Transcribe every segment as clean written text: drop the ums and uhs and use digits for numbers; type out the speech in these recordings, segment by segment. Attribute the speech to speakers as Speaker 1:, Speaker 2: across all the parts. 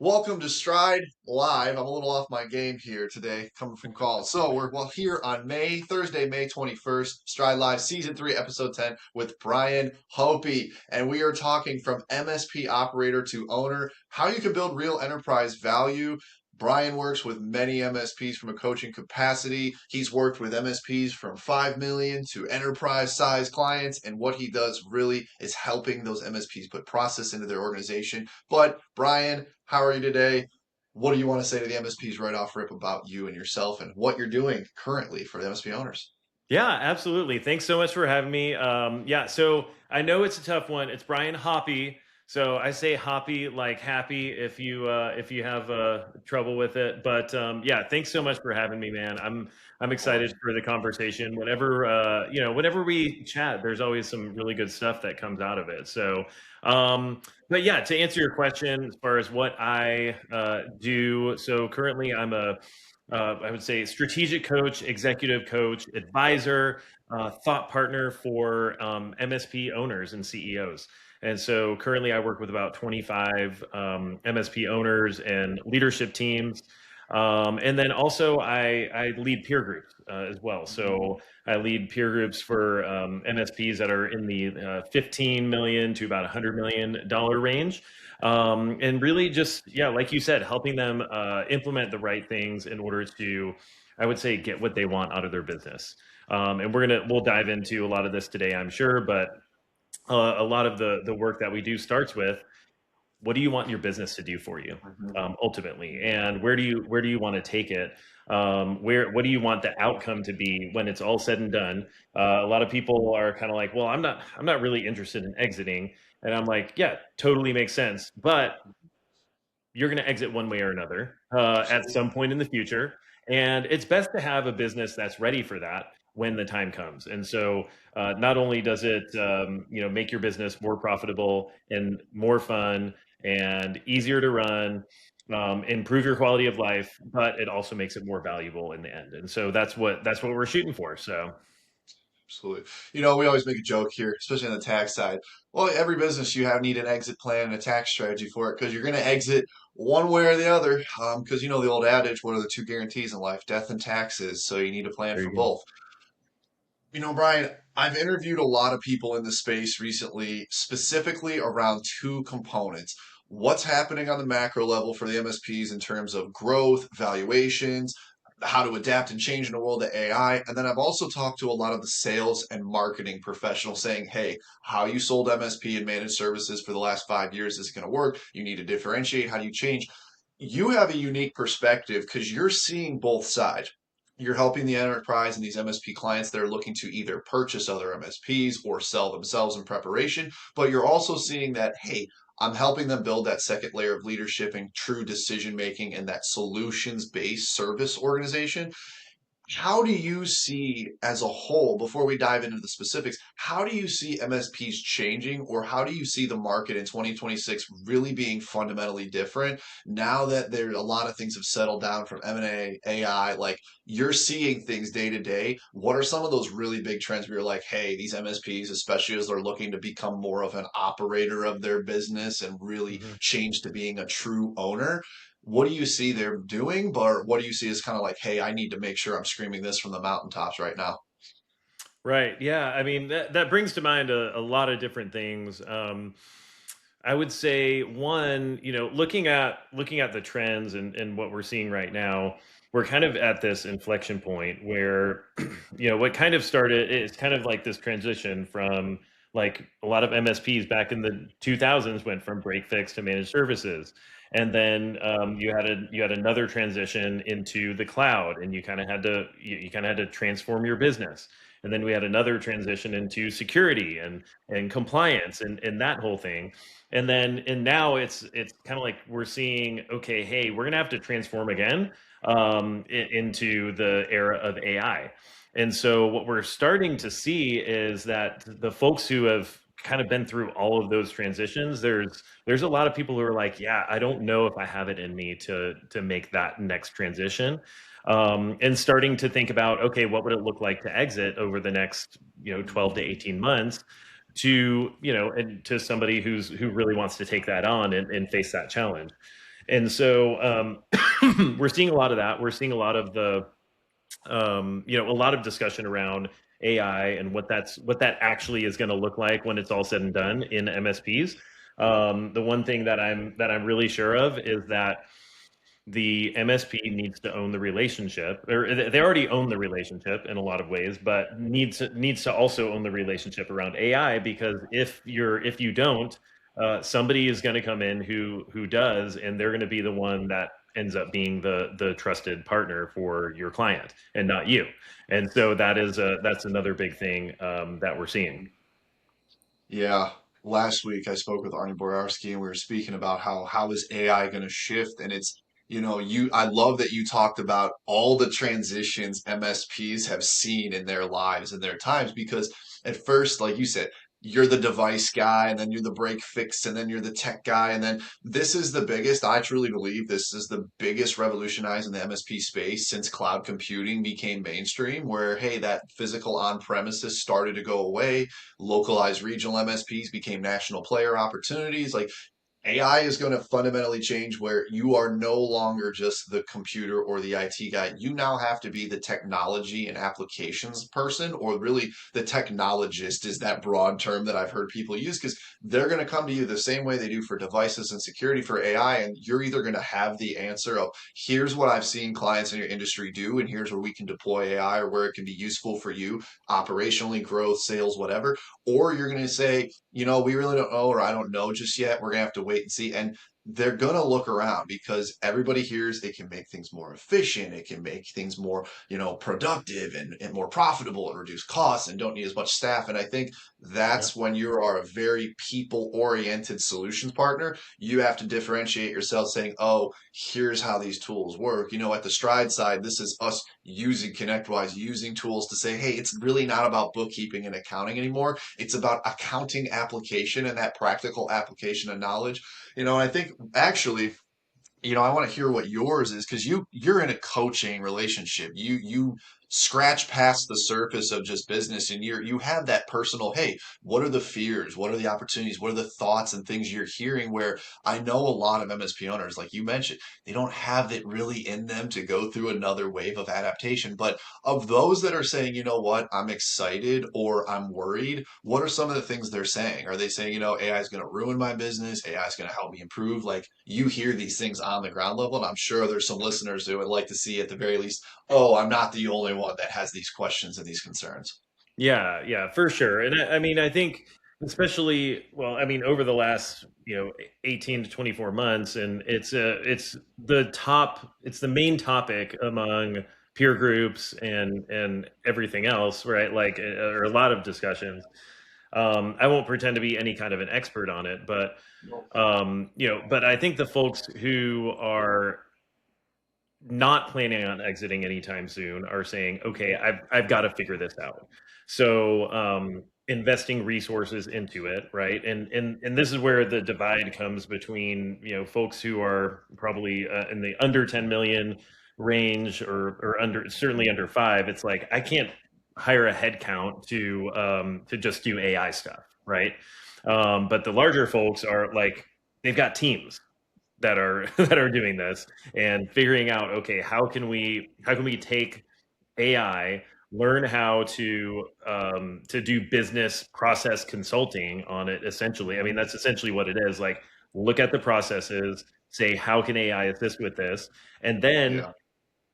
Speaker 1: Welcome to Stride Live. I'm a little off my game here today, coming from calls. So we're here on Thursday, May 21st, Stride Live, Season 3, Episode 10, with Brian Hoppe. And we are talking from MSP operator to owner, how you can build real enterprise value. Brian works with many MSPs from a coaching capacity. He's worked with MSPs from 5 million to enterprise size clients. And what he does really is helping those MSPs put process into their organization. But Brian, how are you today? What do you want to say to the MSPs right off rip about you and yourself and what you're doing currently for the MSP owners?
Speaker 2: Yeah, absolutely. Thanks so much for having me. Yeah, so I know it's a tough one. It's Brian Hoppe. So I say Hoppe like happy if you have trouble with it. But yeah, thanks so much for having me, man. I'm
Speaker 1: Of
Speaker 2: excited
Speaker 1: course.
Speaker 2: for the conversation. Whenever whenever we chat, there's always some really good stuff that comes out of it. So, but yeah, to answer your question as far as what I do, so currently I would say strategic coach, executive coach, advisor, thought partner for MSP owners and CEOs. And so currently I work with about 25 MSP owners and leadership teams. And then also I lead peer groups as well. So I lead peer groups for MSPs that are in the 15 million to about $100 million range. And really just, yeah, like you said, helping them implement the right things in order to, I would say, get what they want out of their business. And we'll dive into a lot of this today, I'm sure, but a lot of the work that we do starts with, what do you want your business to do for you
Speaker 1: Mhm.
Speaker 2: ultimately, and where do you want to take it, what do you want the outcome to be when it's all said and done. A lot of people are kind of like, well, I'm not really interested in exiting, and I'm like, yeah, totally makes sense, but you're going to exit one way or another at
Speaker 1: Absolutely.
Speaker 2: some point in the future. And it's best to have a business that's ready for that when the time comes. And so not only does it make your business more profitable and more fun and easier to run, improve your quality of life, but it also makes it more valuable in the end. And so that's what we're shooting for. So
Speaker 1: Absolutely. We always make a joke here, especially on the tax side. Well, every business you have need an exit plan and a tax strategy for it because you're going to exit one way or the other. Because you know the old adage, what are the two guarantees in life? Death and taxes. So you need a plan
Speaker 2: there
Speaker 1: for
Speaker 2: you go.
Speaker 1: both. Brian, I've interviewed a lot of people in the space recently, specifically around two components. What's happening on the macro level for the MSPs in terms of growth, valuations, how to adapt and change in a world of AI. And then I've also talked to a lot of the sales and marketing professionals saying, hey, how you sold MSP and managed services for the last 5 years isn't going to work. You need to differentiate. How do you change? You have a unique perspective because you're seeing both sides. You're helping the enterprise and these MSP clients that are looking to either purchase other MSPs or sell themselves in preparation, but you're also seeing that, hey, I'm helping them build that second layer of leadership and true decision making and that solutions based service organization. How do you see as a whole, before we dive into the specifics, how do you see MSPs changing, or how do you see the market in 2026 really being fundamentally different now that there a lot of things have settled down from M&A, AI, like you're seeing things day to day. What are some of those really big trends where you're like, hey, these MSPs, especially as they're looking to become more of an operator of their business and really
Speaker 2: Mhm.
Speaker 1: change to being a true owner, what do you see they're doing, but what do you see as kind of like, hey, I need to make sure I'm screaming this from the mountaintops right now?
Speaker 2: Right. Yeah. I mean, that brings to mind a lot of different things. I would say one, looking at the trends and what we're seeing right now, we're kind of at this inflection point where, what kind of started, it's kind of like this transition from like a lot of MSPs back in the 2000s went from break fix to managed services. And then you had another transition into the cloud, and you kind of had to transform your business. And then we had another transition into security and compliance and that whole thing. And now it's kind of like we're seeing, okay, hey, we're gonna have to transform again into the era of AI. And so what we're starting to see is that the folks who have kind of been through all of those transitions, there's a lot of people who are like, yeah, I don't know if I have it in me to make that next transition. And starting to think about, okay, what would it look like to exit over the next 12 to 18 months to and to somebody who really wants to take that on and face that challenge. And so we're seeing a lot of that. We're seeing a lot of the a lot of discussion around AI and what that actually is going to look like when it's all said and done in MSPs. The one thing that I'm really sure of is that the MSP needs to own the relationship, or they already own the relationship in a lot of ways, but needs to also own the relationship around AI, because if you don't, somebody is going to come in who does, and they're going to be the one that ends up being the trusted partner for your client and not you. And so that's another big thing that we're seeing.
Speaker 1: Yeah. Last week I spoke with Arnie Borowski and we were speaking about how is AI going to shift, and it's I love that you talked about all the transitions MSPs have seen in their lives and their times, because at first, like you said, you're the device guy, and then you're the break fix, and then you're the tech guy, and then this is the biggest, I truly believe this is the biggest revolutionizing the MSP space since cloud computing became mainstream, where hey, that physical on premises started to go away. Localized regional MSPs became national player opportunities. Like AI is going to fundamentally change where you are no longer just the computer or the IT guy. You now have to be the technology and applications person, or really the technologist is that broad term that I've heard people use, because they're going to come to you the same way they do for devices and security for AI. And you're either going to have the answer of here's what I've seen clients in your industry do, and here's where we can deploy AI or where it can be useful for you operationally, growth, sales, whatever. Or you're going to say, we really don't know, or I don't know just yet. We're going to have to wait and see. And they're going to look around because everybody hears it can make things more efficient. It can make things more, productive and more profitable and reduce costs and don't need as much staff. And I think
Speaker 2: Yeah.
Speaker 1: that's when you are a very people oriented solutions partner. You have to differentiate yourself saying, oh, here's how these tools work. At the Stride side, this is us using ConnectWise, using tools to say, hey, it's really not about bookkeeping and accounting anymore. It's about accounting application and that practical application of knowledge. I think actually, I want to hear what yours is, because you're in a coaching relationship. You scratch past the surface of just business, and you have that personal, hey, what are the fears? What are the opportunities? What are the thoughts and things you're hearing? Where I know a lot of MSP owners, like you mentioned, they don't have it really in them to go through another wave of adaptation. But of those that are saying, you know what, I'm excited or I'm worried, what are some of the things they're saying? Are they saying, AI is going to ruin my business? AI is going to help me improve? Like you hear these things on the ground level, and I'm sure there's some listeners who would like to see at the very least, oh, I'm not the only one that has these questions and these concerns.
Speaker 2: Yeah, yeah, for sure. And I mean, I think especially, well, I mean, over the last, 18 to 24 months, and it's the main topic among peer groups and everything else, right? Like, or a lot of discussions. I won't pretend to be any kind of an expert on it, but
Speaker 1: Nope.
Speaker 2: but I think the folks who are not planning on exiting anytime soon are saying, okay, I've got to figure this out. So investing resources into it, right? And this is where the divide comes between folks who are probably in the under 10 million range, or under, certainly under five. It's like I can't hire a headcount to just do AI stuff, right? But the larger folks are like, they've got teams that are that are doing this and figuring out, okay, how can we take AI, learn how to do business process consulting on it. Essentially, I mean, that's essentially what it is. Like, look at the processes, say how can AI assist with this, and then
Speaker 1: Yeah.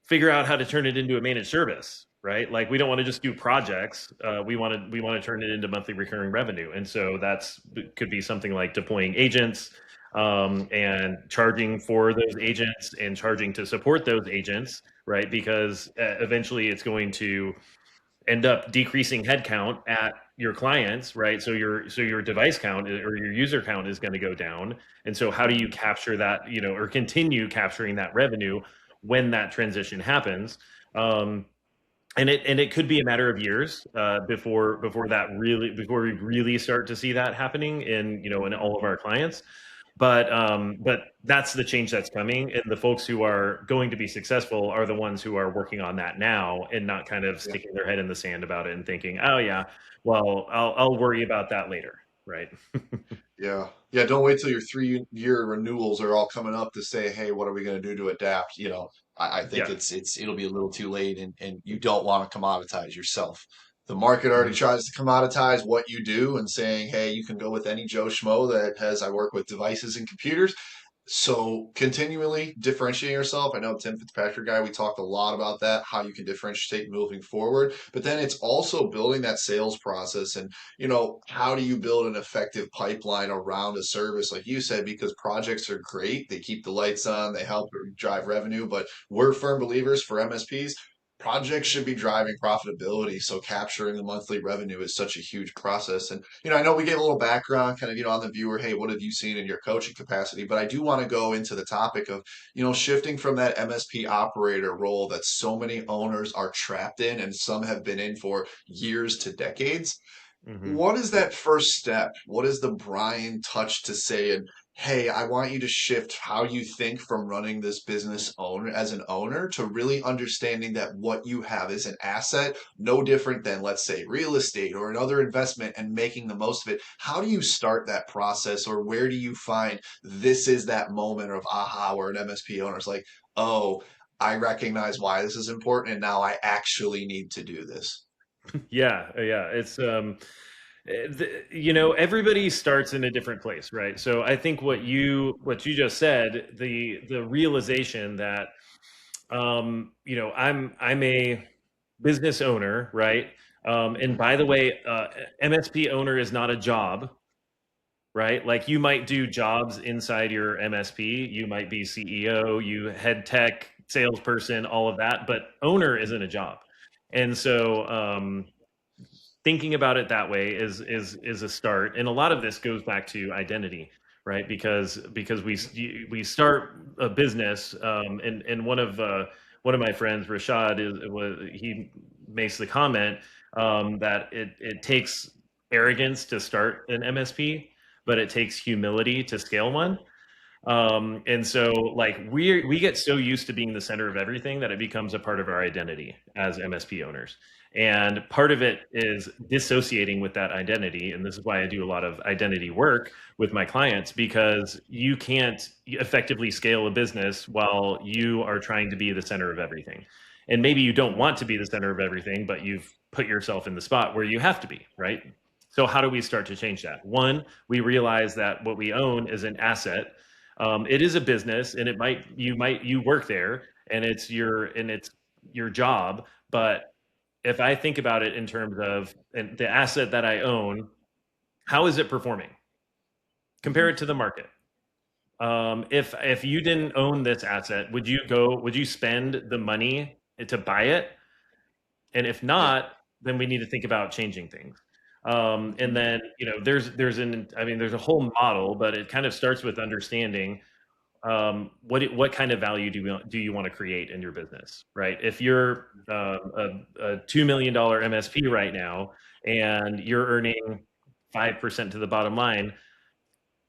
Speaker 2: figure out how to turn it into a managed service, right? Like, we don't want to just do projects. We want to turn it into monthly recurring revenue. And so that's could be something like deploying agents, and charging for those agents and charging to support those agents, right? Because eventually it's going to end up decreasing headcount at your clients, right? So your device count or your user count is going to go down. And so how do you capture that, or continue capturing that revenue when that transition happens? Um, and it could be a matter of years before we really start to see that happening in all of our clients. But that's the change that's coming, and the folks who are going to be successful are the ones who are working on that now, and not kind of
Speaker 1: Yeah.
Speaker 2: sticking their head in the sand about it and thinking, oh yeah, well, I'll worry about that later, right?
Speaker 1: Yeah. Yeah. Don't wait till your 3 year renewals are all coming up to say, hey, what are we going to do to adapt? I think
Speaker 2: Yeah.
Speaker 1: it'll be a little too late, and you don't want to commoditize yourself. The market already
Speaker 2: Mhm.
Speaker 1: tries to commoditize what you do and saying, hey, you can go with any Joe Schmo that has, I work with devices and computers. So continually differentiating yourself. I know Tim Fitzpatrick guy, we talked a lot about that, how you can differentiate moving forward. But then it's also building that sales process and, how do you build an effective pipeline around a service, like you said, because projects are great. They keep the lights on, they help drive revenue, but we're firm believers for MSPs. Projects should be driving profitability. So capturing the monthly revenue is such a huge process. And, I know we gave a little background kind of, on the viewer, hey, what have you seen in your coaching capacity? But I do want to go into the topic of, shifting from that MSP operator role that so many owners are trapped in and some have been in for years to decades.
Speaker 2: Mhm.
Speaker 1: What is that first step? What is the Brian touch to say, and hey, I want you to shift how you think from running this business owner as an owner to really understanding that what you have is an asset, no different than, let's say, real estate or another investment, and making the most of it. How do you start that process, or where do you find this is that moment of aha where an MSP owner is like, oh, I recognize why this is important and now I actually need to do this?
Speaker 2: Yeah, yeah. It's everybody starts in a different place, right? So I think what you just said, the realization that I'm a business owner, right? And by the way, MSP owner is not a job, right? Like you might do jobs inside your MSP. You might be CEO, you head tech, salesperson, all of that, but owner isn't a job. And so thinking about it that way is a start, and a lot of this goes back to identity, right? Because we start a business, and one of my friends, Rashad, he makes the comment that it takes arrogance to start an MSP, but it takes humility to scale one. And so like we get so used to being the center of everything that it becomes a part of our identity as MSP owners. And part of it is dissociating with that identity. And this is why I do a lot of identity work with my clients, because you can't effectively scale a business while you are trying to be the center of everything. And maybe you don't want to be the center of everything, but you've put yourself in the spot where you have to be, right? So how do we start to change that? One, we realize that what we own is an asset. It is a business, and you work there, and it's your job. But if I think about it in terms of and the asset that I own, how is it performing? Compare
Speaker 1: Mhm.
Speaker 2: it to the market. If you didn't own this asset, would you spend the money to buy it? And if
Speaker 1: Yeah.
Speaker 2: not, then we need to think about changing things. And
Speaker 1: Mhm.
Speaker 2: then there's a whole model, but it kind of starts with understanding what kind of value do you want to create in your business, right? If you're a $2 million MSP right now and you're earning 5% to the bottom line,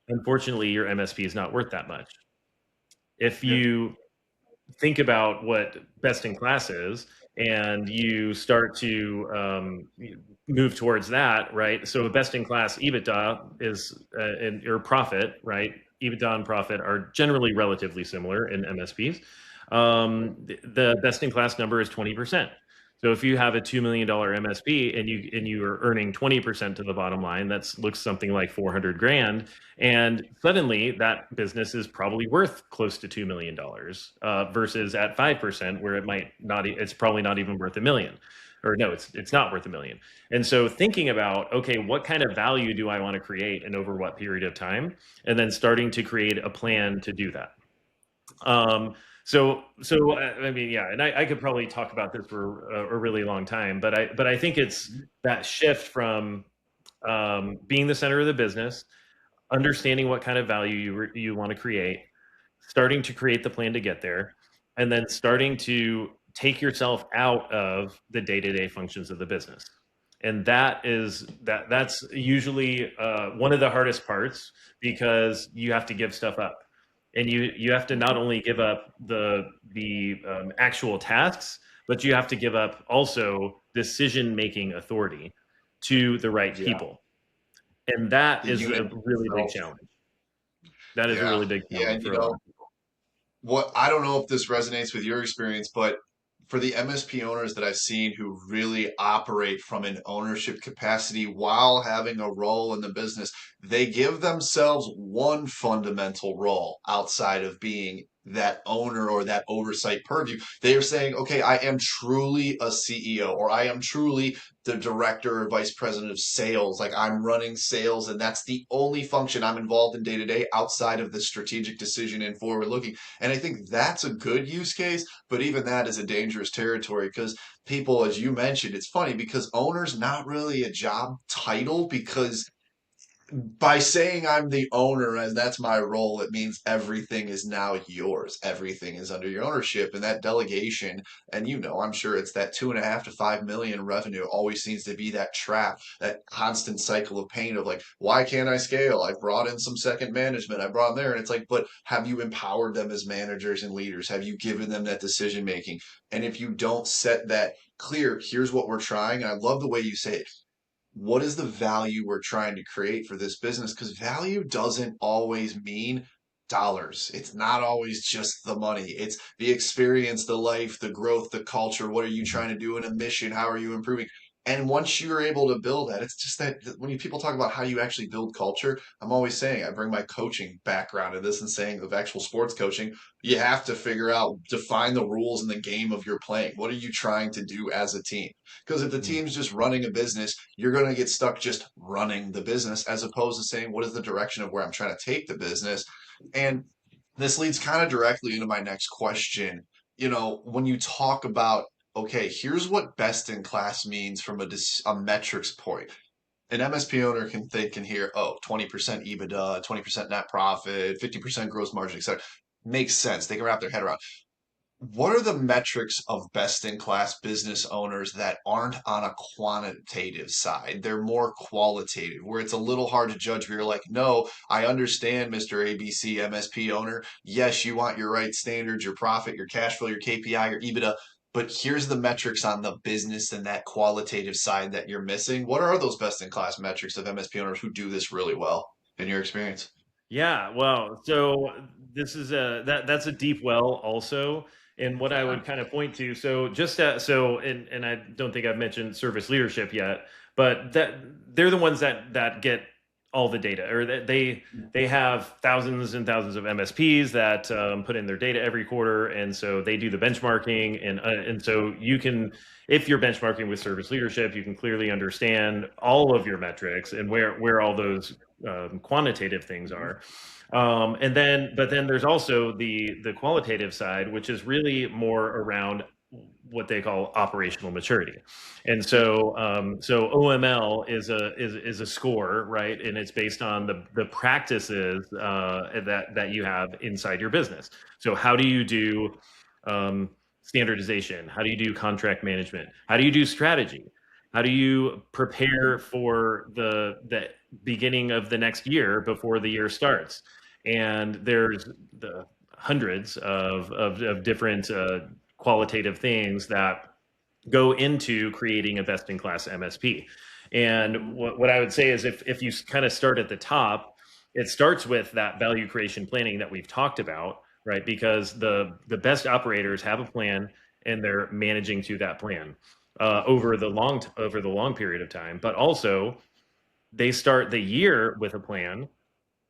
Speaker 2: unfortunately, your MSP is not worth that much. If
Speaker 1: Yeah.
Speaker 2: you think about what best in class is and you start to move towards that, right? So best in class EBITDA is or profit, right? EBITDA and profit are generally relatively similar in MSPs. The best in class number is 20%. So if you have a $2 million MSP and you are earning 20% to the bottom line, that looks something like 400 grand, and suddenly that business is probably worth close to $2 million, versus at 5% where it might not. It's probably not even worth a million, or no, it's not worth a million. And so thinking about, okay, what kind of value do I want to create and over what period of time, and then starting to create a plan to do that. I mean, yeah, and I could probably talk about this for a really long time, but I think it's
Speaker 1: Mhm.
Speaker 2: that shift from being the center of the business, understanding what kind of value you want to create, starting to create the plan to get there, and then starting to take yourself out of the day-to-day functions of the business. And that's usually one of the hardest parts, because you have to give stuff up, and you have to not only give up the actual tasks, but you have to give up also decision making authority to the right
Speaker 1: Yeah.
Speaker 2: people. And that
Speaker 1: The
Speaker 2: is
Speaker 1: unit
Speaker 2: a really big
Speaker 1: itself.
Speaker 2: challenge. That is a
Speaker 1: Yeah.
Speaker 2: really big
Speaker 1: Yeah.
Speaker 2: challenge
Speaker 1: And
Speaker 2: for a lot of people.
Speaker 1: what I don't know if this resonates with your experience, but for the MSP owners that I've seen who really operate from an ownership capacity while having a role in the business, they give themselves one fundamental role outside of being that owner or that oversight purview. They are saying, okay, I am truly a CEO, or I am truly the director or vice president of sales. Like I'm running sales, and that's the only function I'm involved in day to day outside of the strategic decision and forward looking. And I think that's a good use case, but even that is a dangerous territory because people, as you mentioned, it's funny because owner's not really a job title because by saying I'm the owner and that's my role, it means everything is now yours. Everything is under your ownership. And that delegation, and I'm sure it's that 2.5 to 5 million revenue always seems to be that trap, that constant cycle of pain of like, why can't I scale? I brought in some second management. I brought in there. And it's like, but have you empowered them as managers and leaders? Have you given them that decision making? And if you don't set that clear, here's what we're trying. And I love the way you say it, what is the value we're trying to create for this business? Because value doesn't always mean dollars. It's not always just the money. It's the experience, the life, the growth, the culture. What are you trying to do in a mission? How are you improving? And once you're able to build that, it's just that when people talk about how you actually build culture, I'm always saying, I bring my coaching background in this and saying of actual sports coaching, you have to figure out, define the rules in the game of your playing. What are you trying to do as a team? Because if the
Speaker 2: Mm.
Speaker 1: team's just running a business, you're going to get stuck just running the business as opposed to saying, what is the direction of where I'm trying to take the business? And this leads kind of directly into my next question. When you talk about, okay, here's what best in class means from a metrics point. An MSP owner can think and hear, oh, 20% EBITDA, 20% net profit, 50% gross margin, etc. Makes sense. They can wrap their head around. What are the metrics of best in class business owners that aren't on a quantitative side? They're more qualitative, where it's a little hard to judge. Where you're like, no, I understand, Mr. ABC MSP owner. Yes, you want your right standards, your profit, your cash flow, your KPI, your EBITDA. But here's the metrics on the business and that qualitative side that you're missing. What are those best in class metrics of MSP owners who do this really well in your experience?
Speaker 2: Yeah, well, so this is that's a deep well also. And what I
Speaker 1: Yeah.
Speaker 2: would kind of point to, so and I don't think I've mentioned service leadership yet, but that they're the ones that get all the data, or that they have thousands and thousands of MSPs that put in their data every quarter, and so they do the benchmarking, and so you can, if you're benchmarking with service leadership, you can clearly understand all of your metrics and where all those quantitative things
Speaker 1: Mhm.
Speaker 2: are. But then there's also the qualitative side, which is really more around what they call operational maturity. And so OML is a score, right? And it's based on the practices that you have inside your business. So how do you do standardization? How do you do contract management? How do you do strategy? How do you prepare for the beginning of the next year before the year starts? And there's the hundreds of different qualitative things that go into creating a best in class MSP. And what I would say is, if you kind of start at the top, it starts with that value creation planning that we've talked about, right? Because the best operators have a plan and they're managing to that plan over the long period of time. But also they start the year with a plan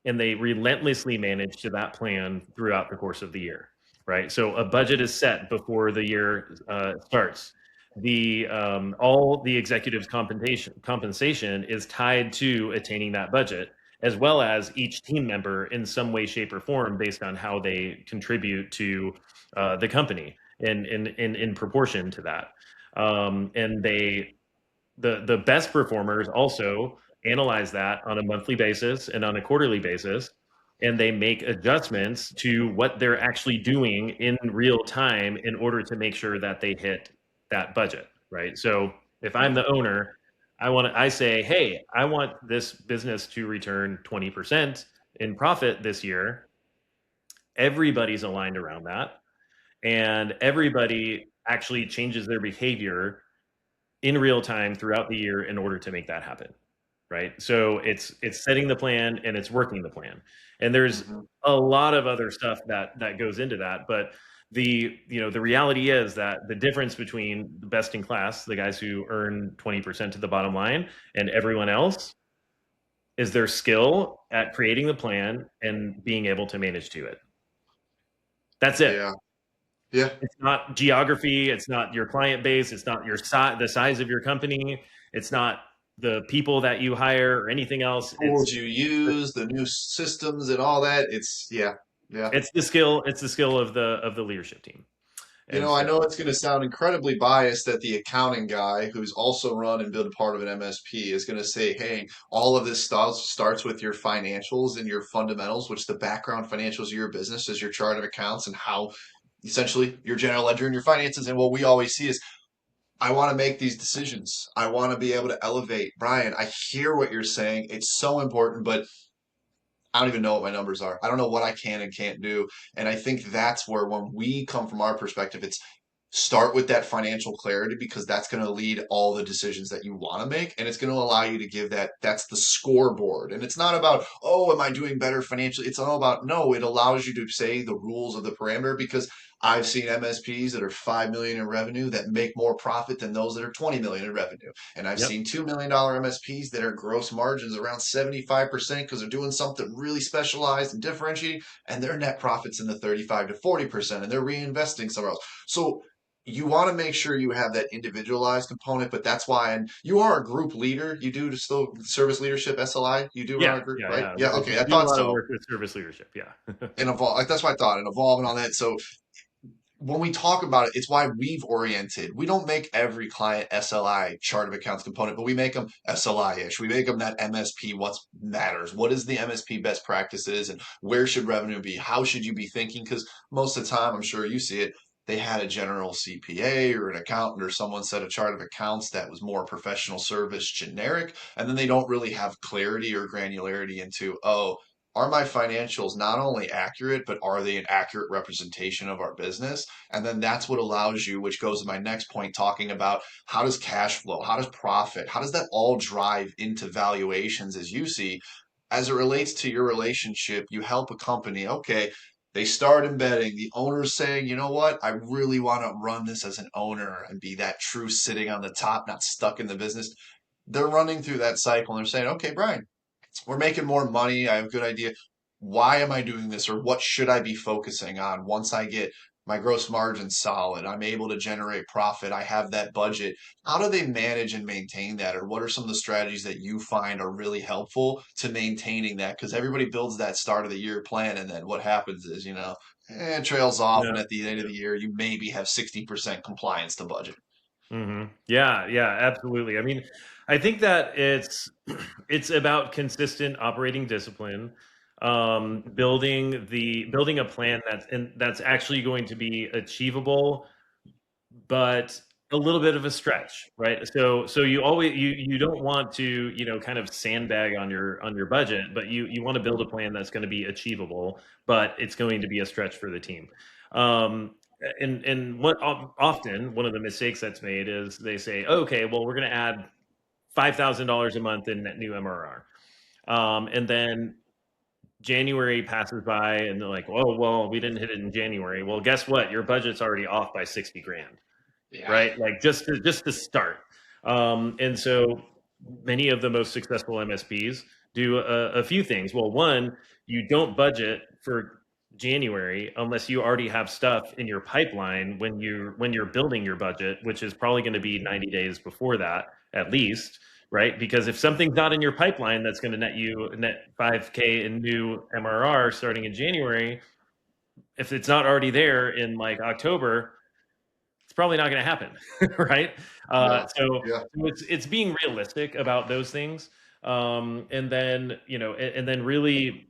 Speaker 2: and they relentlessly manage to that plan throughout the course of the year, right? So a budget is set before the year starts. The All the executives' compensation is tied to attaining that budget, as well as each team member in some way, shape, or form, based on how they contribute to the company in proportion to that. And the best performers also analyze that on a monthly basis and on a quarterly basis, and they make adjustments to what they're actually doing in real time in order to make sure that they hit that budget, right? So if I'm the owner, I say, hey, I want this business to return 20% in profit this year. Everybody's aligned around that, and everybody actually changes their behavior in real time throughout the year in order to make that happen. right? So it's setting the plan and it's working the plan. And there's
Speaker 1: Mhm.
Speaker 2: a lot of other stuff that goes into that, but the reality is that the difference between the best in class, the guys who earn 20% to the bottom line, and everyone else is their skill at creating the plan and being able to manage to it. That's it.
Speaker 1: Yeah. Yeah.
Speaker 2: It's not geography. It's not your client base. It's not the size of your company. It's not the people that you hire or anything else.
Speaker 1: Tools you use, the new systems and all that. It's yeah. Yeah.
Speaker 2: It's the skill. It's the skill of the leadership team.
Speaker 1: You
Speaker 2: And
Speaker 1: know, I
Speaker 2: so,
Speaker 1: know it's going to sound incredibly biased that the accounting guy who's also run and been a part of an MSP is going to say, hey, all of this starts with your financials and your fundamentals, which the background financials of your business is your chart of accounts and how essentially your general ledger and your finances. And what we always see is, I want to make these decisions. I want to be able to elevate. Brian, I hear what you're saying. It's so important, but I don't even know what my numbers are. I don't know what I can and can't do. And I think that's where, when we come from our perspective, it's start with that financial clarity, because that's going to lead all the decisions that you want to make. And it's going to allow you to give that's the scoreboard. And it's not about, oh, am I doing better financially? It's all about, no, it allows you to say the rules of the parameter, because I've seen MSPs that are 5 million in revenue that make more profit than those that are 20 million in revenue. And I've
Speaker 2: yep,
Speaker 1: seen $2 million MSPs that are gross margins around 75% because they're doing something really specialized and differentiating, and their net profits in the 35 to 40%, and they're reinvesting somewhere else. So you want to make sure you have that individualized component, but that's why, and you are a group leader. You do still service leadership, SLI. You do run
Speaker 2: yeah,
Speaker 1: a group,
Speaker 2: yeah,
Speaker 1: right?
Speaker 2: yeah.
Speaker 1: Yeah. Okay.
Speaker 2: We
Speaker 1: I
Speaker 2: do a
Speaker 1: thought
Speaker 2: lot of
Speaker 1: so.
Speaker 2: work with service leadership. Yeah,
Speaker 1: And evolve. Like, that's what I thought. And evolve and all that. So when we talk about it, it's why we've oriented. We don't make every client SLI chart of accounts component, but we make them SLI-ish. We make them that MSP, what matters. What is the MSP best practices, and where should revenue be? How should you be thinking? Because most of the time, I'm sure you see it, they had a general CPA or an accountant or someone set a chart of accounts that was more professional service generic, and then they don't really have clarity or granularity into, oh, are my financials not only accurate, but are they an accurate representation of our business? And then that's what allows you, which goes to my next point, talking about how does cash flow, how does profit, how does that all drive into valuations as you see, as it relates to your relationship. You help a company, okay, they start embedding, the owner's saying, you know what, I really want to run this as an owner and be that true sitting on the top, not stuck in the business. They're running through that cycle and they're saying, okay, Brian, we're making more money. I have a good idea. Why am I doing this, or what should I be focusing on once I get my gross margin solid? I'm able to generate profit. I have that budget. How do they manage and maintain that? Or what are some of the strategies that you find are really helpful to maintaining that? Because everybody builds that start of the year plan, and then what happens is, it trails off.
Speaker 2: yeah.
Speaker 1: And at the end of the year, you maybe have 60% compliance to budget.
Speaker 2: Yeah, yeah, absolutely. I mean, I think that it's about consistent operating discipline, building a plan that's actually going to be achievable, but a little bit of a stretch, right? So you don't want to kind of sandbag on your budget, but you want to build a plan that's going to be achievable, but it's going to be a stretch for the team. Um, and what often one of the mistakes that's made is they say, okay, well, we're going to add $5,000 a month in net new MRR, and then January passes by and they're like, oh well, we didn't hit it in January. Well, guess what? Your budget's already off by 60 grand,
Speaker 1: Yeah.
Speaker 2: right? Like just to start. And so many of the most successful MSPs do a few things. Well, one, you don't budget for January unless you already have stuff in your pipeline when you're building your budget, which is probably going to be 90 days before that at least, right? Because if something's not in your pipeline that's going to net 5K in new MRR starting in January, if it's not already there in like October, it's probably not going to happen, right?
Speaker 1: No.
Speaker 2: So
Speaker 1: Yeah.
Speaker 2: it's being realistic about those things, and then and then really,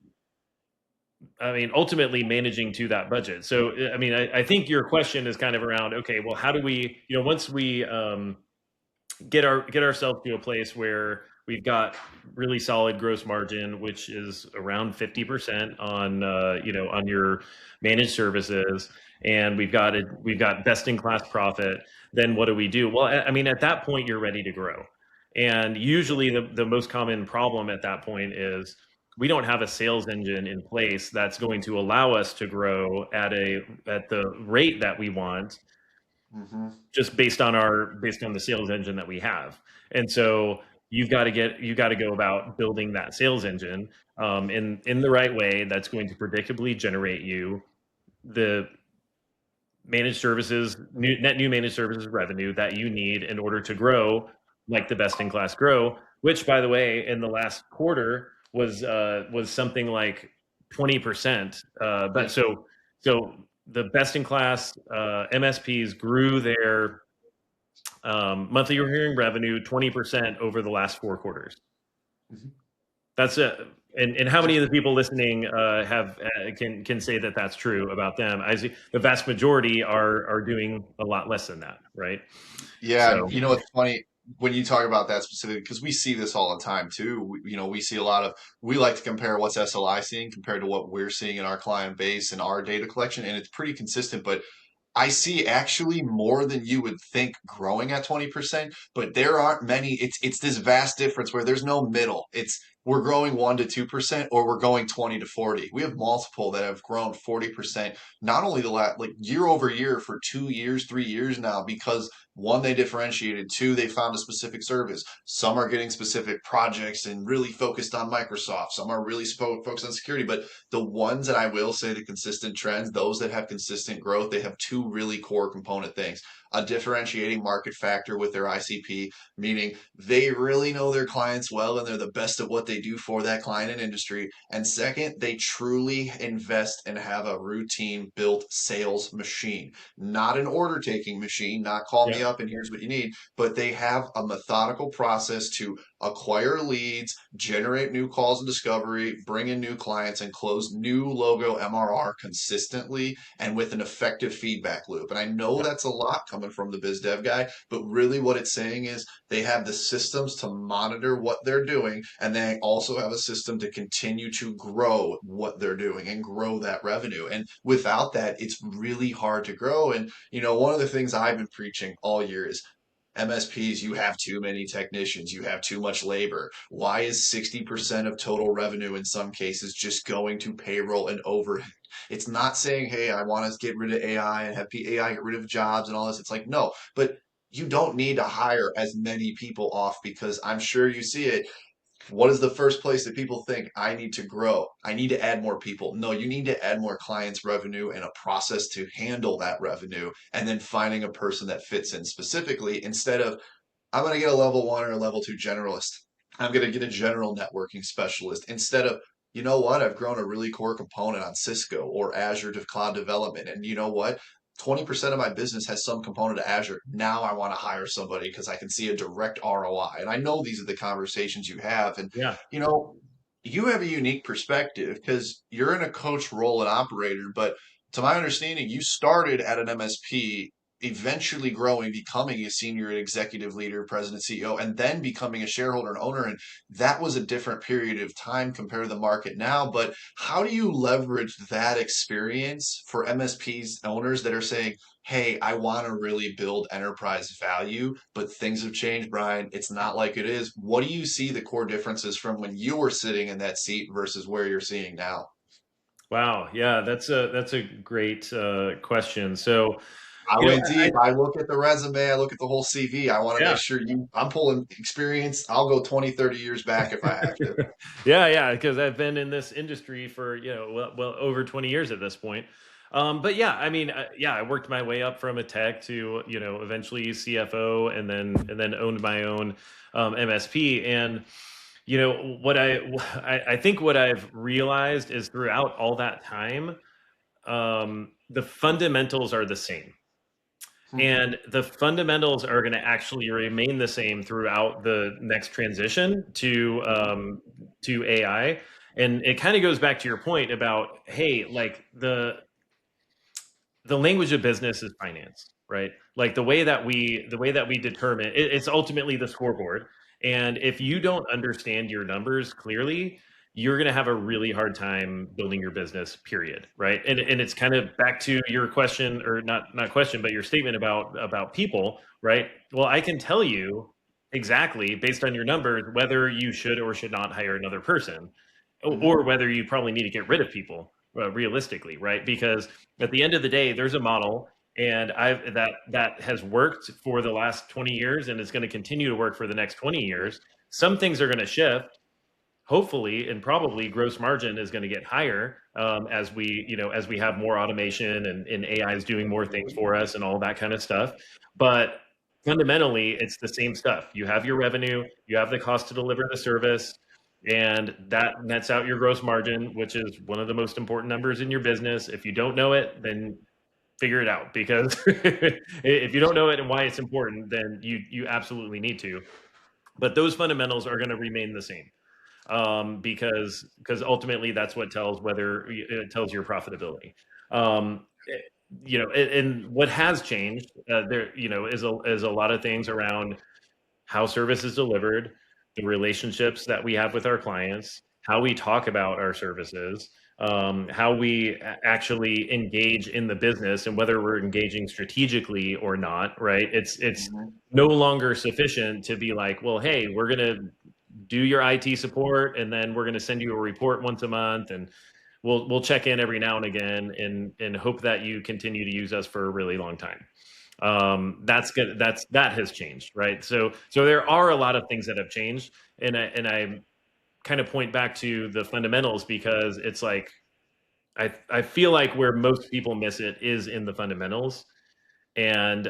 Speaker 2: I mean, ultimately managing to that budget. So I mean, I think your question is kind of around, okay, well, how do we, once we get ourselves to a place where we've got really solid gross margin, which is around 50% on on your managed services, and we've got best in class profit. Then what do we do? Well, I mean, at that point, you're ready to grow. And usually the most common problem at that point is we don't have a sales engine in place that's going to allow us to grow at the rate that we want,
Speaker 1: Hmm.
Speaker 2: just based on the sales engine that we have. And so you've got to go about building that sales engine in the right way that's going to predictably generate you the managed services, net new managed services revenue that you need in order to grow like the best in class grow. Which, by the way, in the last quarter was something like 20%. But
Speaker 1: Yeah.
Speaker 2: so the best in class MSPs grew their monthly recurring revenue 20% over the last 4 quarters.
Speaker 1: Mhm.
Speaker 2: That's it. And how many of the people listening have can say that that's true about them? I see the vast majority are doing a lot less than that, right?
Speaker 1: Yeah, and
Speaker 2: So
Speaker 1: you know it's funny when you talk about that specifically because we see this all the time too. We see a lot of we like to compare what's SLI seeing compared to what we're seeing in our client base and our data collection, and it's pretty consistent. But I see actually more than you would think growing at 20%, but there aren't many. It's this vast difference where there's no middle. It's we're growing 1 to 2% or we're going 20 to 40. We have multiple that have grown 40%, not only the last like year over year for 2 years, 3 years now, because one, they differentiated. Two, they found a specific service. Some are getting specific projects and really focused on Microsoft. Some are really focused on security. But the ones that I will say the consistent trends, those that have consistent growth, they have two really core component things. A differentiating market factor with their ICP, meaning they really know their clients well and they're the best at what they do for that client and industry. And second, they truly invest and have a routine built sales machine, not an order taking machine, not call me
Speaker 2: yeah,
Speaker 1: up and here's what you need, but they have a methodical process to acquire leads, generate new calls and discovery, bring in new clients, and close new logo MRR consistently and with an effective feedback loop. And I know
Speaker 2: yeah,
Speaker 1: that's a lot coming from the biz dev guy, but really what it's saying is they have the systems to monitor what they're doing, and they also have a system to continue to grow what they're doing and grow that revenue. And without that, it's really hard to grow. And, one of the things I've been preaching all year is MSPs, you have too many technicians, you have too much labor. Why is 60% of total revenue in some cases just going to payroll and overhead? It's not saying, hey, I want to get rid of AI and have AI get rid of jobs and all this. It's like, no, but you don't need to hire as many people off because I'm sure you see it. What is the first place that people think I need to grow? I need to add more people. No, you need to add more clients' revenue and a process to handle that revenue, and then finding a person that fits in specifically instead of I'm going to get a level one or a level two generalist. I'm going to get a general networking specialist instead of, you know what, I've grown a really core component on Cisco or Azure to cloud development. And you know what? 20% of my business has some component of Azure. Now I want to hire somebody because I can see a direct ROI. And I know these are the conversations you have. And,
Speaker 2: yeah.
Speaker 1: you know, you have a unique perspective because you're in a coach role and operator. But to my understanding, you started at an MSP, eventually growing, becoming a senior executive leader, president, CEO, and then becoming a shareholder and owner. And that was a different period of time compared to the market now. But how do you leverage that experience for MSPs owners that are saying, hey, I want to really build enterprise value, but things have changed, Brian. It's not like it is. What do you see the core differences from when you were sitting in that seat versus where you're seeing now?
Speaker 2: Wow, yeah, that's a great question. So
Speaker 1: I
Speaker 2: you know,
Speaker 1: went deep. I look at the resume. I look at the whole CV. I want to
Speaker 2: yeah.
Speaker 1: make sure I'm pulling experience. I'll go 20, 30 years back if I have to.
Speaker 2: Yeah, yeah, because I've been in this industry for well over 20 years at this point. But yeah, I mean, yeah, I worked my way up from a tech to eventually CFO, and then owned my own MSP. And what I think what I've realized is throughout all that time, the fundamentals are the same.
Speaker 1: Mhm.
Speaker 2: And the fundamentals are going to actually remain the same throughout the next transition to AI. And it kind of goes back to your point about, hey, like the language of business is finance, right? Like the way that we determine it's ultimately the scoreboard. And if you don't understand your numbers clearly, you're going to have a really hard time building your business, period, right? And it's kind of back to your question, or not question, but your statement about people, right? Well, I can tell you exactly based on your numbers whether you should or should not hire another person,
Speaker 1: Hmm.
Speaker 2: or whether you probably need to get rid of people, realistically, right? Because at the end of the day, there's a model, and I've that has worked for the last 20 years, and it's going to continue to work for the next 20 years. Some things are going to shift, hopefully, and probably gross margin is going to get higher, as we, as we have more automation, and AI is doing more things
Speaker 1: Hmm.
Speaker 2: for us and all that kind of stuff. But fundamentally, it's the same stuff. You have your revenue, you have the cost to deliver the service, and that nets out your gross margin, which is one of the most important numbers in your business. If you don't know it, then figure it out, because if you don't know it and why it's important, then you absolutely need to. But those fundamentals are going to remain the same, because ultimately that's what tells whether it tells your profitability. And what has changed, there, is a lot of things around how service is delivered, the relationships that we have with our clients, how we talk about our services, how we actually engage in the business, and whether we're engaging strategically or not. Right? It's
Speaker 1: Hmm.
Speaker 2: no longer sufficient to be like, well, hey, we're gonna do your IT support, and then we're going to send you a report once a month, and we'll check in every now and again, and hope that you continue to use us for a really long time. That's good. That has changed, right? So there are a lot of things that have changed, and I kind of point back to the fundamentals, because it's like I feel like where most people miss it is in the fundamentals, and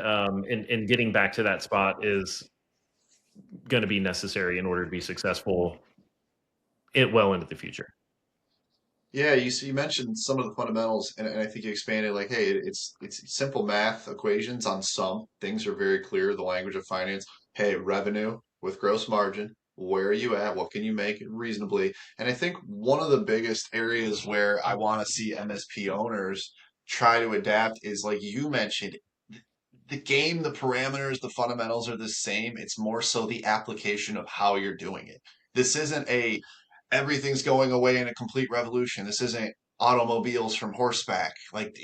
Speaker 2: getting back to that spot is going to be necessary in order to be successful it well into the future.
Speaker 1: Yeah, you mentioned some of the fundamentals, and I think you expanded like, hey, it's simple math equations on some things are very clear, the language of finance. Hey, revenue with gross margin, where are you at? What can you make reasonably? And I think one of the biggest areas where I want to see MSP owners try to adapt is like you mentioned, the game, the parameters, the fundamentals are the same. It's more so the application of how you're doing it. This isn't a everything's going away in a complete revolution. This isn't automobiles from horseback. Like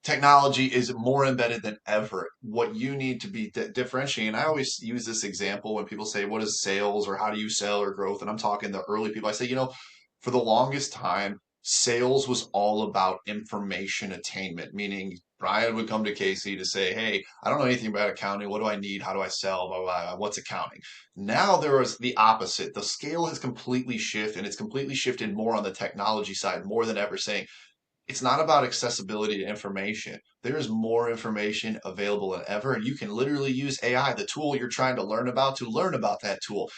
Speaker 1: technology is more embedded than ever. What you need to be differentiating, I always use this example when people say, what is sales or how do you sell or growth? And I'm talking the early people. I say, for the longest time, sales was all about information attainment, meaning Brian would come to Casey to say, hey, I don't know anything about accounting. What do I need? How do I sell? Blah, blah, blah. What's accounting? Now there is the opposite. The scale has completely shifted, and it's completely shifted more on the technology side, more than ever, saying, it's not about accessibility to information. There is more information available than ever, and you can literally use AI, the tool you're trying to learn about, to learn about that tool.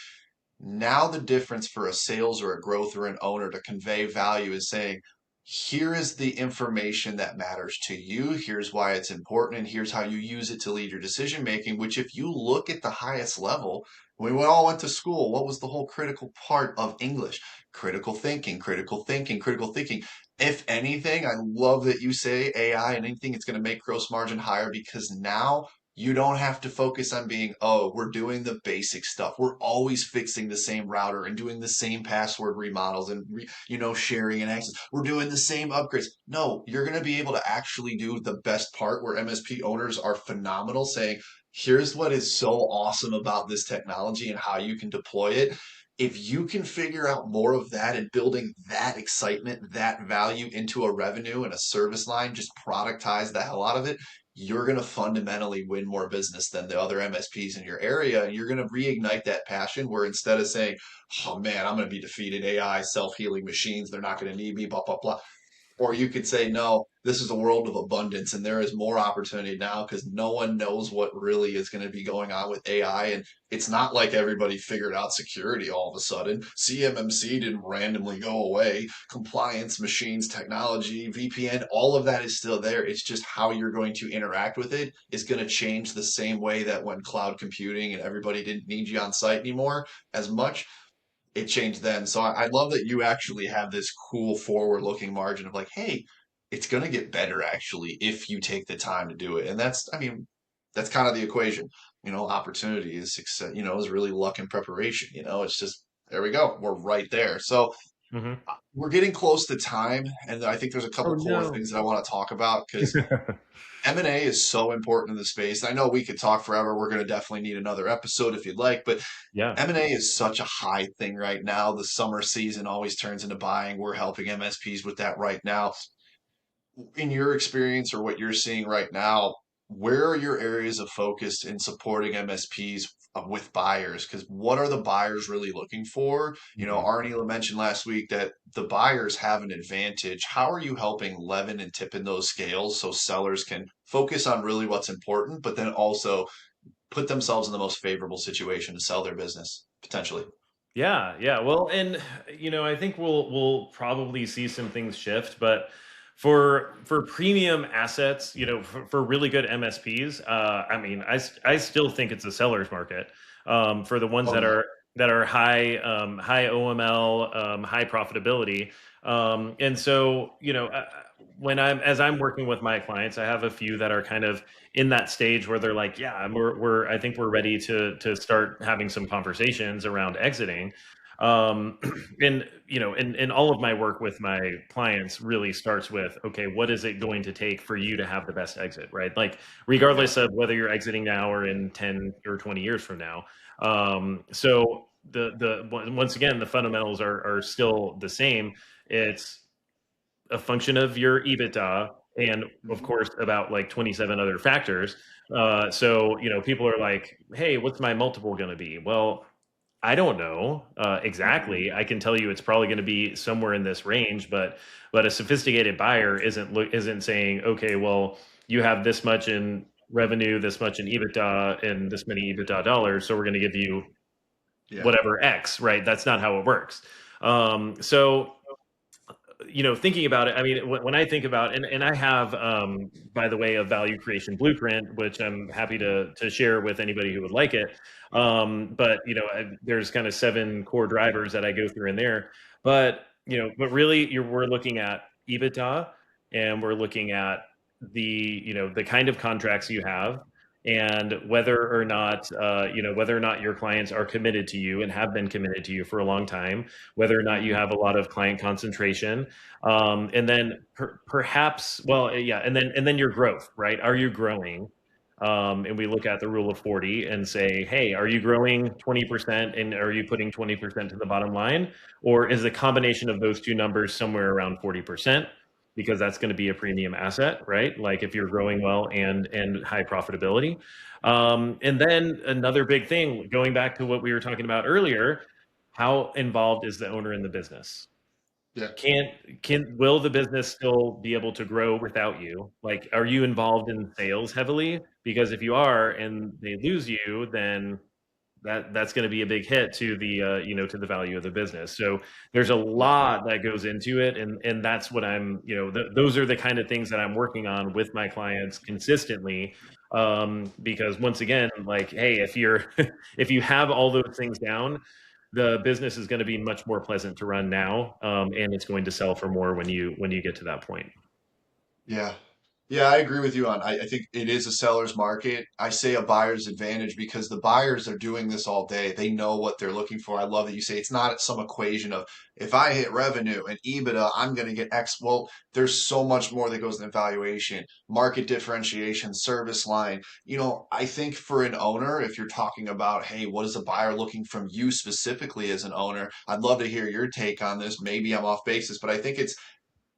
Speaker 1: Now, the difference for a sales or a growth or an owner to convey value is saying, here is the information that matters to you. Here's why it's important, and here's how you use it to lead your decision making. Which, if you look at the highest level, when we all went to school, what was the whole critical part of English? Critical thinking, critical thinking, critical thinking. If anything, I love that you say AI and anything it's going to make gross margin higher, because now you don't have to focus on being, oh, we're doing the basic stuff. We're always fixing the same router and doing the same password remodels and sharing and access. We're doing the same upgrades. No, you're going to be able to actually do the best part where MSP owners are phenomenal, saying, here's what is so awesome about this technology and how you can deploy it. If you can figure out more of that and building that excitement, that value into a revenue and a service line, just productize the hell out of it, you're going to fundamentally win more business than the other MSPs in your area. And you're going to reignite that passion where instead of saying, oh man, I'm going to be defeated, AI, self healing machines, they're not going to need me, blah, blah, blah. Or you could say, no, this is a world of abundance and there is more opportunity now because no one knows what really is going to be going on with AI. And it's not like everybody figured out security all of a sudden. CMMC didn't randomly go away. Compliance, machines, technology, VPN, all of that is still there. It's just how you're going to interact with it is going to change the same way that when cloud computing and everybody didn't need you on site anymore as much, it changed then. So I love that you actually have this cool forward looking margin of like, hey, it's going to get better actually if you take the time to do it. And that's, I mean, that's kind of the equation. Opportunity is success, is really luck and preparation. It's just, there we go. We're right there. So
Speaker 2: Hmm.
Speaker 1: We're getting close to time, and I think there's a
Speaker 2: Oh
Speaker 1: couple core
Speaker 2: no.
Speaker 1: things that I want to talk about because M&A is so important in the space. I know we could talk forever. We're going to definitely need another episode if you'd like, but
Speaker 2: Yeah.
Speaker 1: M&A is such a high thing right now. The summer season always turns into buying. We're helping MSPs with that right now. In your experience or what you're seeing right now, where are your areas of focus in supporting MSPs with buyers? Because what are the buyers really looking for? You know,
Speaker 2: Mhm.
Speaker 1: Arnie mentioned last week that the buyers have an advantage. How are you helping leaven and tip in those scales so sellers can focus on really what's important, but then also put themselves in the most favorable situation to sell their business potentially?
Speaker 2: Yeah, yeah. Well, and I think we'll probably see some things shift, but for premium assets, for really good MSPs, I mean, I still think it's a seller's market, for the ones
Speaker 1: Oh yeah.
Speaker 2: that are high OML, high profitability, and so when I'm working with my clients, I have a few that are kind of in that stage where they're like, yeah, we're I think we're ready to start having some conversations around exiting. Um, and all of my work with my clients really starts with, okay, what is it going to take for you to have the best exit, right? Like,
Speaker 1: Yeah.
Speaker 2: regardless of whether you're exiting now or in 10 or 20 years from now. So once again, the fundamentals are still the same. It's a function of your EBITDA, and of
Speaker 1: Mhm.
Speaker 2: course about like 27 other factors. So people are like, hey, what's my multiple going to be? Well, I don't know exactly. I can tell you it's probably going to be somewhere in this range, but a sophisticated buyer isn't saying, okay, well, you have this much in revenue, this much in EBITDA, and this many EBITDA dollars, so we're going to give you
Speaker 1: Yeah.
Speaker 2: whatever X, right? That's not how it works. So thinking about it, I mean, when I think about, and I have, by the way, a value creation blueprint, which I'm happy to share with anybody who would like it. But there's kind of 7 core drivers that I go through in there. But but really, we're looking at EBITDA, and we're looking at the kind of contracts you have, and whether or not your clients are committed to you and have been committed to you for a long time, whether or not you
Speaker 1: Mhm.
Speaker 2: have a lot of client concentration, and then perhaps, well, yeah, and then your growth, right? Are you growing? And we look at the rule of 40 and say, hey, are you growing 20%, and are you putting 20% to the bottom line? Or is the combination of those two numbers somewhere around 40%? Because that's going to be a premium asset, right? Like if you're growing well and high profitability. And then another big thing, going back to what we were talking about earlier, how involved is the owner in the business?
Speaker 1: Yeah.
Speaker 2: Will the business still be able to grow without you? Like, are you involved in sales heavily? Because if you are and they lose you, then that's going to be a big hit to to the value of the business. So there's a
Speaker 1: Yeah.
Speaker 2: lot that goes into it, and that's what I'm, those are the kind of things that I'm working on with my clients consistently. Because once again, like, hey, if you're if you have all those things down, the business is going to be much more pleasant to run now, and it's going to sell for more when you get to that point.
Speaker 1: Yeah. Yeah, I agree with you on. I think it is a seller's market. I say a buyer's advantage because the buyers are doing this all day. They know what they're looking for. I love that you say it's not some equation of if I hit revenue and EBITDA, I'm going to get X. Well, there's so much more that goes in valuation, market differentiation, service line. You know, I think for an owner, if you're talking about, hey, what is a buyer looking from you specifically as an owner? I'd love to hear your take on this. Maybe I'm off basis, but I think it's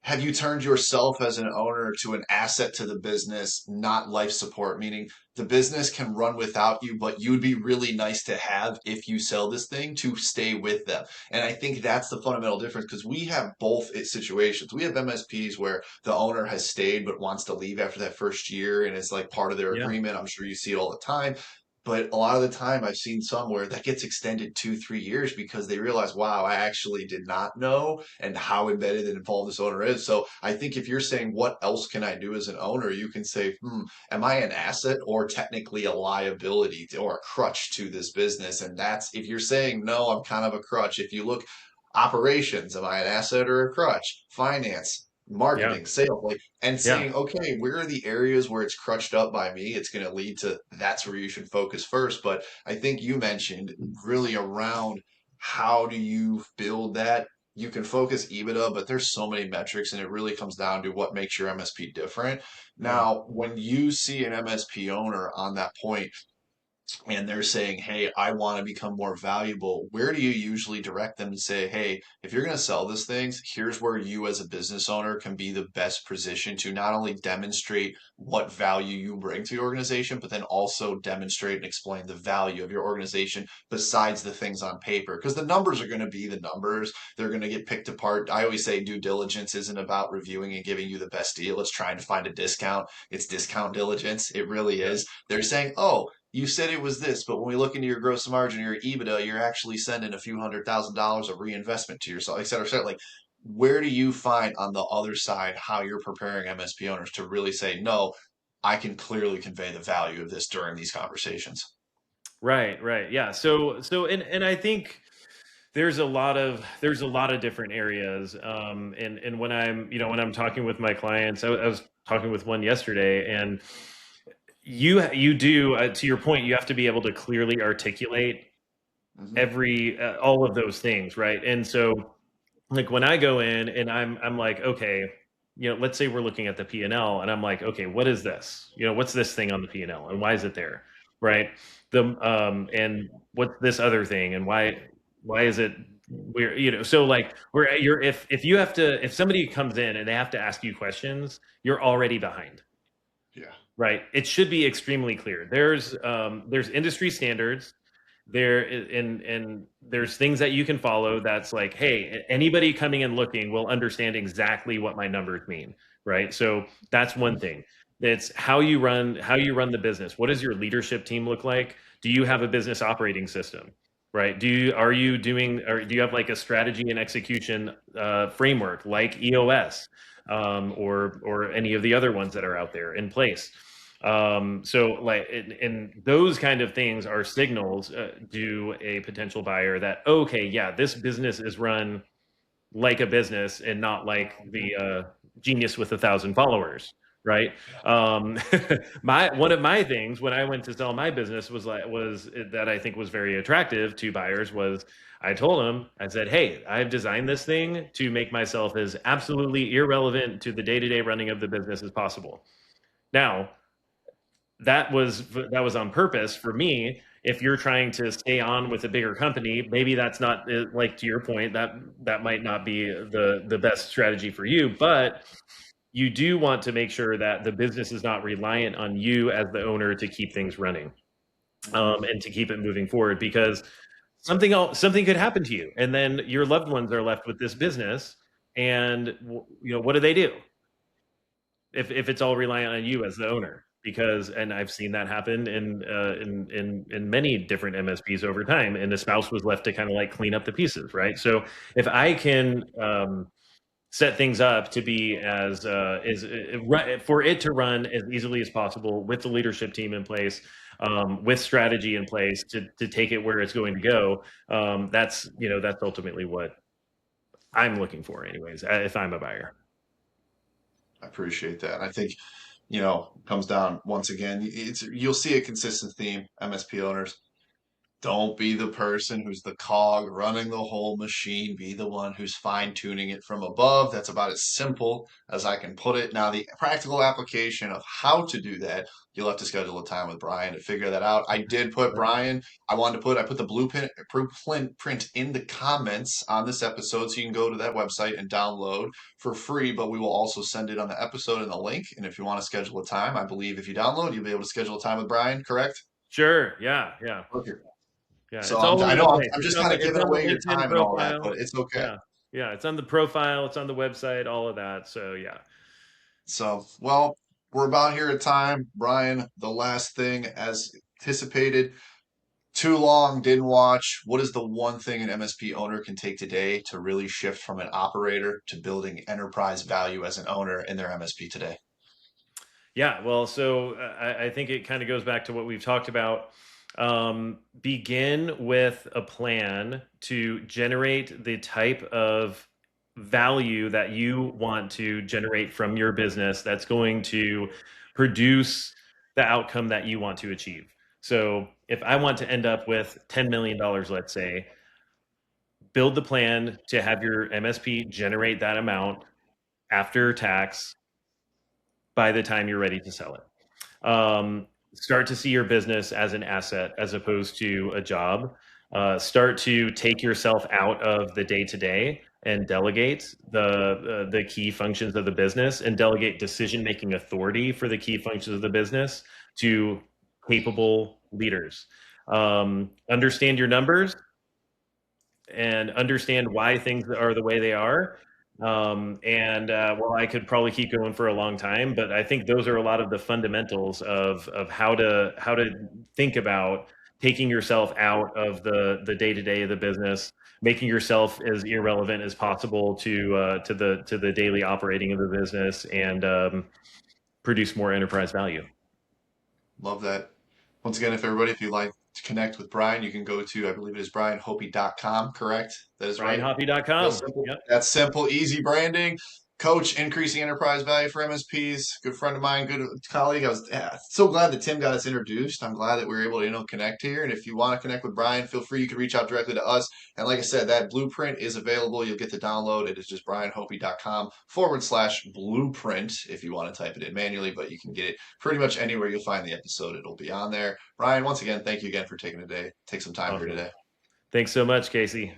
Speaker 1: have you turned yourself as an owner to an asset to the business, not life support? Meaning the business can run without you, but you'd be really nice to have if you sell this thing to stay with them. And I think that's the fundamental difference because we have both situations. We have MSPs where the owner has stayed but wants to leave after that first year and it's like part of their
Speaker 2: Yeah,
Speaker 1: agreement. I'm sure you see it all the time. But a lot of the time, I've seen somewhere that gets extended 2, 3 years because they realize, wow, I actually did not know and how embedded and involved this owner is. So I think if you're saying, what else can I do as an owner? You can say, am I an asset or technically a liability or a crutch to this business? And that's if you're saying, no, I'm kind of a crutch. If you look operations, am I an asset or a crutch? Finance,
Speaker 2: yeah,
Speaker 1: marketing, sales, like, and
Speaker 2: yeah.
Speaker 1: saying, okay, where are the areas where it's crutched up by me? It's going to lead to that's where you should focus first. But I think you mentioned really around how do you build that? you can focus EBITDA, but there's so many metrics, and it really comes down to what makes your MSP different.
Speaker 2: Yeah.
Speaker 1: Now, when you see an MSP owner on that point, and they're saying, hey, I want to become more valuable, where do you usually direct them to say, hey, if you're going to sell this thing, here's where you as a business owner can be the best position to not only demonstrate what value you bring to the organization, but then also demonstrate and explain the value of your organization besides the things on paper? Because the numbers are going to be the numbers. They're going to get picked apart. I always say due diligence isn't about reviewing and giving you the best deal. It's trying to find a discount. It's discount diligence. It really
Speaker 2: Yeah.
Speaker 1: is. They're saying, oh, you said it was this, but when we look into your gross margin, your EBITDA, you're actually sending a few $100,000 of reinvestment to yourself, et cetera, et cetera. Like, where do you find on the other side how you're preparing MSP owners to really say, no, I can clearly convey the value of this during these conversations?
Speaker 2: Right, right. Yeah. And I think there's a lot of different areas. And when I'm talking with my clients, I was talking with one yesterday, and you do, to your point, you have to be able to clearly articulate
Speaker 1: Hmm.
Speaker 2: every all of those things, right? And so, like, when I go in and I'm like, okay, let's say we're looking at the P&L, and I'm like, okay, what is this? What's this thing on the P&L, and why is it there, right? And what's this other thing, and why is it we're so, like, where you're if you have to if somebody comes in and they have to ask you questions, you're already behind.
Speaker 1: Yeah.
Speaker 2: Right. It should be extremely clear. There's industry standards there, and there's things that you can follow. That's like, hey, anybody coming and looking will understand exactly what my numbers mean. Right. So that's one thing. It's how you run the business. What does your leadership team look like? Do you have a business operating system? Right. Are you doing, or do you have like a strategy and execution framework like EOS, or any of the other ones that are out there in place? So, like, and those kind of things are signals to a potential buyer that, okay, yeah, this business is run like a business and not like the genius with 1,000 followers, right? um my one of my things when I went to sell my business was that I think was very attractive to buyers was, I told them, I said, hey, I've designed this thing to make myself as absolutely irrelevant to the day-to-day running of the business as possible. Now, that was on purpose for me. If you're trying to stay on with a bigger company, maybe that's not, like, to your point, that might not be the best strategy for you. But you do want to make sure that the business is not reliant on you as the owner to keep things running,
Speaker 1: Hmm.
Speaker 2: and to keep it moving forward, because something could happen to you, and then your loved ones are left with this business. And what do they do if it's all reliant on you as the owner? Because, and I've seen that happen in many different MSPs over time, and the spouse was left to kind of like clean up the pieces, right? So if I can set things up to be for it to run as easily as possible with the leadership team in place, with strategy in place to take it where it's going to go, that's ultimately what I'm looking for, anyways, if I'm a buyer.
Speaker 1: I appreciate that. I think, comes down once again, you'll see a consistent theme, MSP owners. Don't be the person who's the cog running the whole machine. Be the one who's fine tuning it from above. That's about as simple as I can put it. Now, the practical application of how to do that, you'll have to schedule a time with Brian to figure that out. I did put Brian, I put the blueprint in the comments on this episode, so you can go to that website and download for free, but we will also send it on the episode and the link. And if you want to schedule a time, I believe if you download, you'll be able to schedule a time with Brian, correct?
Speaker 2: Sure. Yeah. Yeah.
Speaker 1: Okay.
Speaker 2: Yeah,
Speaker 1: So
Speaker 2: it's all
Speaker 1: I
Speaker 2: over
Speaker 1: know
Speaker 2: the place.
Speaker 1: I'm
Speaker 2: It's
Speaker 1: just
Speaker 2: on
Speaker 1: kind
Speaker 2: the
Speaker 1: of
Speaker 2: it's
Speaker 1: giving
Speaker 2: on the
Speaker 1: away your
Speaker 2: LinkedIn
Speaker 1: time and all that,
Speaker 2: profile.
Speaker 1: but it's okay.
Speaker 2: Yeah, yeah, it's on the profile. It's on the website. All of that. So yeah.
Speaker 1: So, well, we're about here at time. Brian, the last thing as anticipated, too long, didn't watch. What is the one thing an MSP owner can take today to really shift from an operator to building enterprise value as an owner in their MSP today?
Speaker 2: Yeah, well, so I think it kind of goes back to what we've talked about. Begin with a plan to generate the type of value that you want to generate from your business that's going to produce the outcome that you want to achieve. So if I want to end up with $10 million, let's say, build the plan to have your MSP generate that amount after tax by the time you're ready to sell it. Start to see your business as an asset as opposed to a job. Start to take yourself out of the day to day and delegate the key functions of the business, and delegate decision making authority for the key functions of the business to capable leaders. Understand your numbers and understand why things are the way they are. Well, I could probably keep going for a long time, but I think those are a lot of the fundamentals of how to think about taking yourself out of the day to day of the business, making yourself as irrelevant as possible to the daily operating of the business, and produce more enterprise value.
Speaker 1: Love that. Once again, if you'd like to connect with Brian, you can go to, I believe it is brianhoppe.com, correct? That is right. Real
Speaker 2: BrianHoppe.com.
Speaker 1: simple.
Speaker 2: Yep.
Speaker 1: That's simple, easy branding. Coach, increasing enterprise value for MSPs. Good friend of mine, good colleague. I was so glad that Tim got us introduced. I'm glad that we were able to, connect here. And if you want to connect with Brian, feel free. You can reach out directly to us. And like I said, that blueprint is available. You'll get to download. It is just brianhoppe.com/blueprint if you want to type it in manually, but you can get it pretty much anywhere you'll find the episode. It'll be on there. Brian, once again, thank you again for taking the day. Take some time here
Speaker 2: Awesome.
Speaker 1: today.
Speaker 2: Thanks so much, Casey.